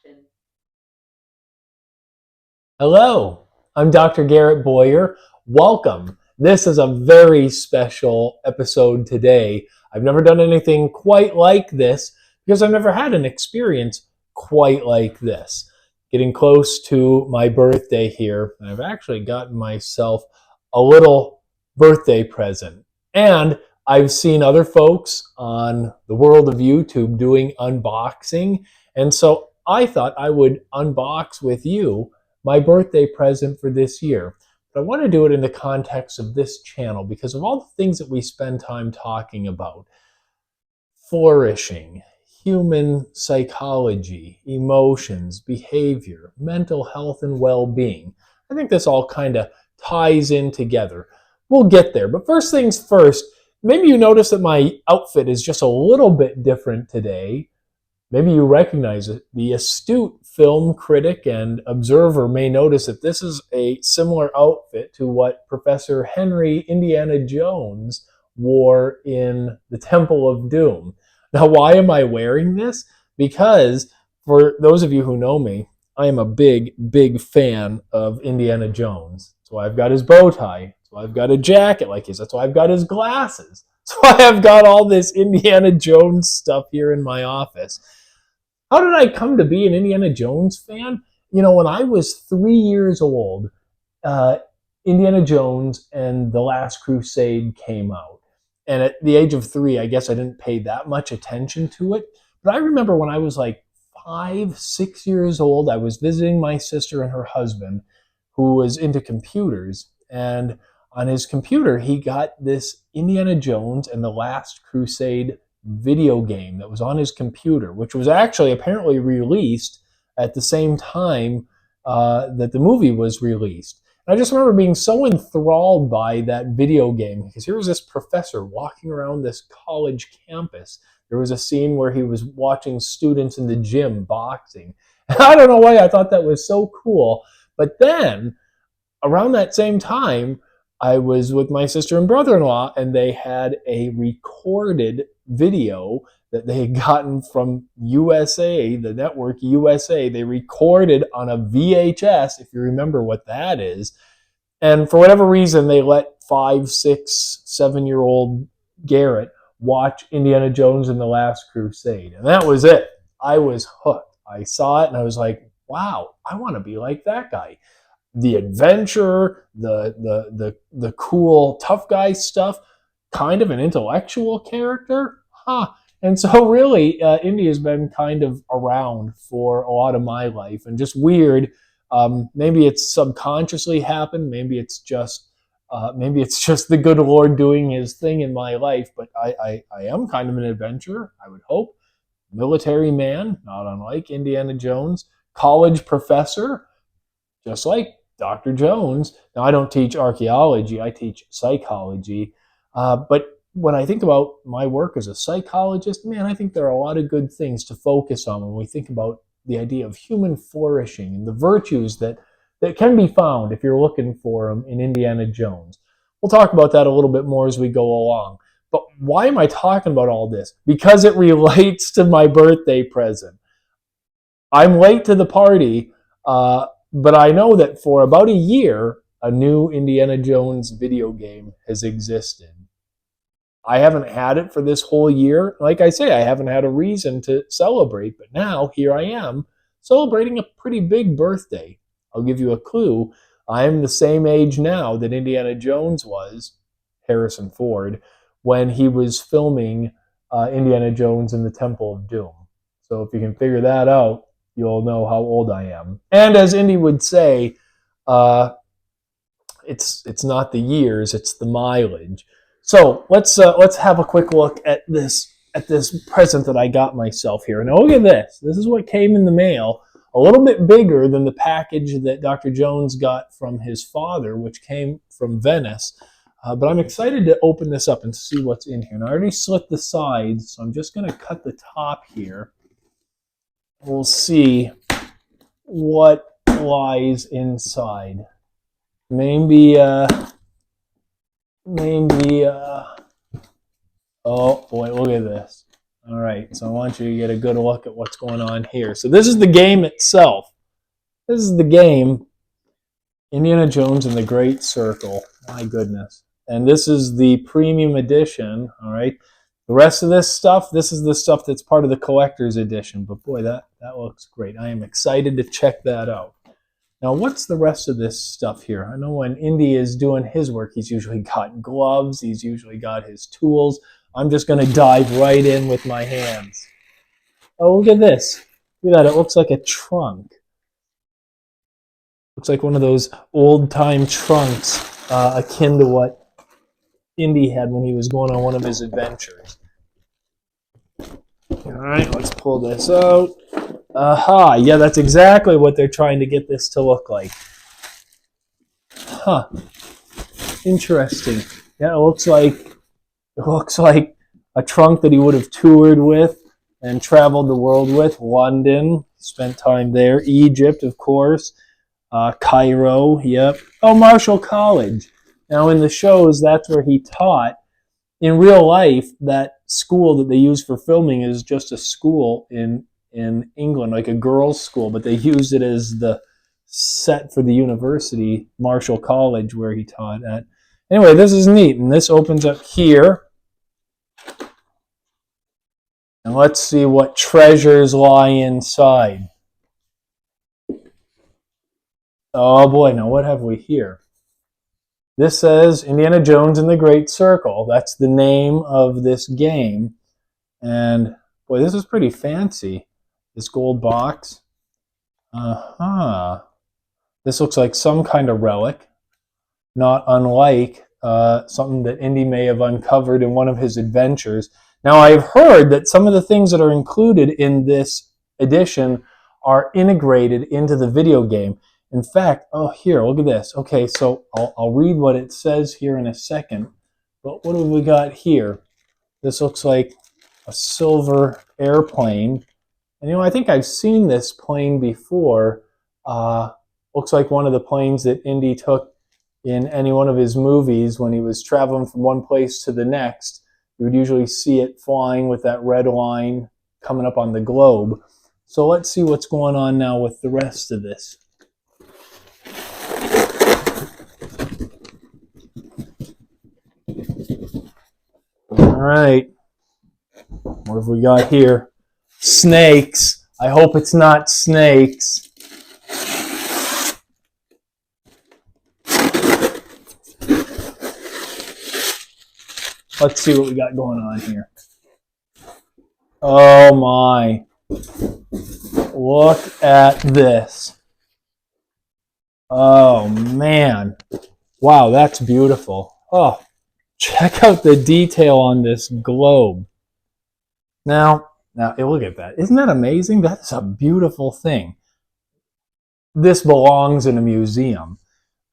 action. Hello, I'm Dr. Garrett Boyer. Welcome. This is a very special episode today. I've never done anything quite like this because I've never had an experience quite like this. Getting close to my birthday here, and I've actually gotten myself a little birthday present. And I've seen other folks on the world of YouTube doing unboxing, and so I thought I would unbox with you my birthday present for this year. But I want to do it in the context of this channel because of all the things that we spend time talking about: flourishing, human psychology, emotions, behavior, mental health, and well being. I think this all kind of ties in together. We'll get there. But first things first, maybe you notice that my outfit is just a little bit different today. Maybe you recognize it. The astute film critic and observer may notice that this is a similar outfit to what Professor Henry Indiana Jones wore in the Temple of Doom. Now, why am I wearing this? Because for those of you who know me, I am a big, big fan of Indiana Jones. That's why I've got his bow tie. That's why I've got a jacket like his. That's why I've got his glasses. That's why I've got all this Indiana Jones stuff here in my office. How did I come to be an Indiana Jones fan? When I was 3 years old, uh, Indiana Jones and The Last Crusade came out. And at the age of 3, I guess I didn't pay that much attention to it. But I remember when I was like 5, 6 years old, I was visiting my sister and her husband, who was into computers. And on his computer, he got this Indiana Jones and The Last Crusade video game that was on his computer, which was actually apparently released at the same time that the movie was released. And I just remember being so enthralled by that video game because here was this professor walking around this college campus. There was a scene where he was watching students in the gym boxing. And I don't know why I thought that was so cool. But then around that same time, I was with my sister and brother-in-law, and they had a recorded video that they had gotten from USA, the network USA. They recorded on a VHS, if you remember what that is. And for whatever reason, they let 5, 6, 7-year-old Garrett watch Indiana Jones and the Last Crusade. And that was it. I was hooked. I saw it and I was like, wow, I want to be like that guy. The adventure, the cool tough guy stuff, kind of an intellectual character, huh? And so really, Indy has been kind of around for a lot of my life, and just weird. Maybe it's subconsciously happened. Maybe it's just the good Lord doing His thing in my life. But I am kind of an adventurer. I would hope. Military man, not unlike Indiana Jones. College professor, just like Dr. Jones. Now, I don't teach archaeology, I teach psychology. But when I think about my work as a psychologist, man, I think there are a lot of good things to focus on when we think about the idea of human flourishing and the virtues that can be found if you're looking for them in Indiana Jones. We'll talk about that a little bit more as we go along. But why am I talking about all this? Because it relates to my birthday present. I'm late to the party, but I know that for about a year, a new Indiana Jones video game has existed. I haven't had it for this whole year. Like I say, I haven't had a reason to celebrate, but now here I am celebrating a pretty big birthday. I'll give you a clue. I'm the same age now that Indiana Jones was, Harrison Ford, when he was filming Indiana Jones and the Temple of Doom. So if you can figure that out, you'll know how old I am. And as Indy would say, uh, it's not the years, it's the mileage. So let's have a quick look at this present that I got myself here. Now look at this. This is what came in the mail. A little bit bigger than the package that Dr. Jones got from his father, which came from Venice. But I'm excited to open this up and see what's in here. And I already slit the sides, so I'm just going to cut the top here. We'll see what lies inside. Maybe, oh boy, look at this. All right, so I want you to get a good look at what's going on here. So this is the game itself. This is the game, Indiana Jones and the Great Circle. My goodness. And this is the premium edition, all right? The rest of this stuff, this is the stuff that's part of the collector's edition. But boy, that looks great. I am excited to check that out. Now, what's the rest of this stuff here? I know when Indy is doing his work, he's usually got gloves. He's usually got his tools. I'm just going to dive right in with my hands. Oh, look at this. Look at that. It looks like a trunk. Looks like one of those old-time trunks, akin to what Indy had when he was going on one of his adventures. All right, let's pull this out. Aha, yeah, that's exactly what they're trying to get this to look like. Huh. Interesting. Yeah, it looks like a trunk that he would have toured with and traveled the world with. London, spent time there. Egypt, of course. Cairo, yep. Oh, Marshall College. Now, in the shows, that's where he taught. In real life, that school that they use for filming is just a school in England, like a girls' school, but they used it as the set for the university, Marshall College, where he taught at. Anyway, this is neat, and this opens up here. And let's see what treasures lie inside. Oh boy, now what have we here? This says Indiana Jones and the Great Circle. That's the name of this game. And boy, this is pretty fancy. This gold box. This looks like some kind of relic, not unlike something that Indy may have uncovered in one of his adventures. Now, I've heard that some of the things that are included in this edition are integrated into the video game. In fact, oh, here, look at this. Okay, so I'll read what it says here in a second. But what have we got here? This looks like a silver airplane. And I think I've seen this plane before. Looks like one of the planes that Indy took in any one of his movies when he was traveling from one place to the next. You would usually see it flying with that red line coming up on the globe. So let's see what's going on now with the rest of this. All right. What have we got here? Snakes. I hope it's not snakes. Let's see what we got going on here. Oh my. Look at this. Oh man. Wow, that's beautiful. Oh, check out the detail on this globe. Now, look at that. Isn't that amazing? That's a beautiful thing. This belongs in a museum.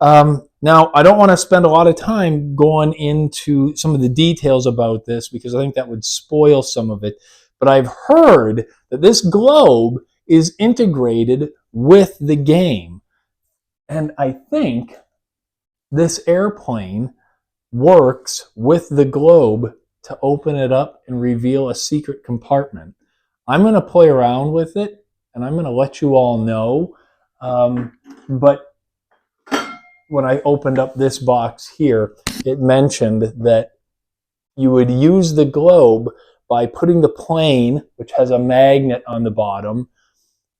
Now, I don't want to spend a lot of time going into some of the details about this because I think that would spoil some of it. But I've heard that this globe is integrated with the game. And I think this airplane works with the globe to open it up and reveal a secret compartment. I'm going to play around with it, and I'm going to let you all know. But when I opened up this box here, it mentioned that you would use the globe by putting the plane, which has a magnet on the bottom,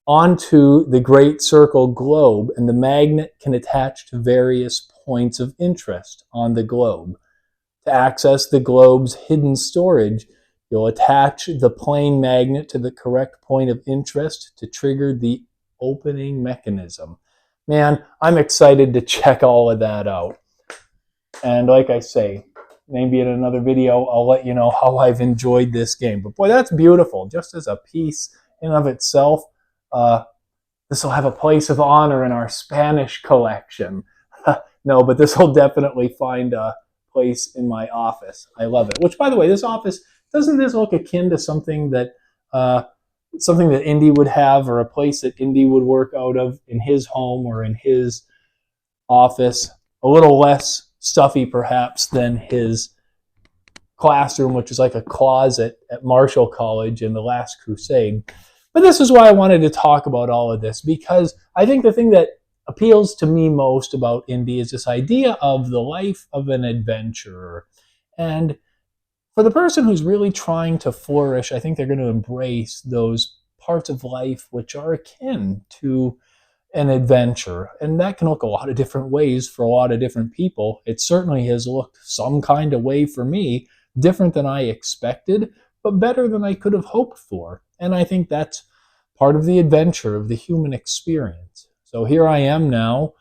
onto the Great Circle globe, and the magnet can attach to various points of interest on the globe. To access the globe's hidden storage, you'll attach the plane magnet to the correct point of interest to trigger the opening mechanism. Man, I'm excited to check all of that out. And like I say, maybe in another video, I'll let you know how I've enjoyed this game. But boy, that's beautiful. Just as a piece in of itself, this will have a place of honor in our Spanish collection. No, but this will definitely find a place in my office. I love it. Which, by the way, this office, doesn't this look akin to something that Indy would have, or a place that Indy would work out of in his home or in his office? A little less stuffy, perhaps, than his classroom, which is like a closet at Marshall College in The Last Crusade. But this is why I wanted to talk about all of this, because I think the thing that appeals to me most about Indy is this idea of the life of an adventurer. And for the person who's really trying to flourish, I think they're going to embrace those parts of life which are akin to an adventure. And that can look a lot of different ways for a lot of different people. It certainly has looked some kind of way for me, different than I expected, but better than I could have hoped for. And I think that's part of the adventure of the human experience. So here I am now,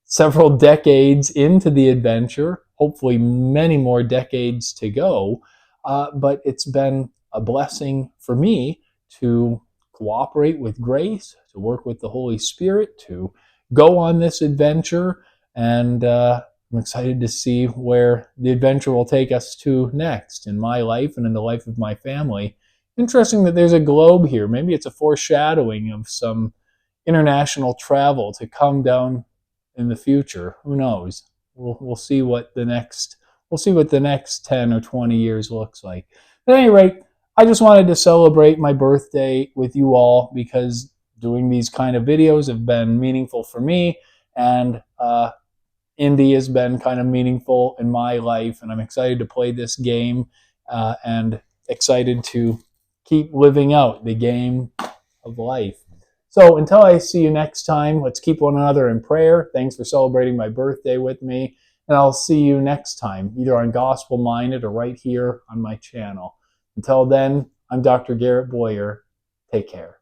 several decades into the adventure, hopefully many more decades to go. But it's been a blessing for me to cooperate with grace, to work with the Holy Spirit, to go on this adventure. And I'm excited to see where the adventure will take us to next in my life and in the life of my family. Interesting that there's a globe here. Maybe it's a foreshadowing of some international travel to come down in the future. Who knows? We'll see what the next 10 or 20 years looks like. At any rate, I just wanted to celebrate my birthday with you all, because doing these kind of videos have been meaningful for me, and Indy has been kind of meaningful in my life, and I'm excited to play this game and excited to keep living out the game of life. So until I see you next time, let's keep one another in prayer. Thanks for celebrating my birthday with me. And I'll see you next time, either on Gospel Minded or right here on my channel. Until then, I'm Dr. Garrett Boyer. Take care.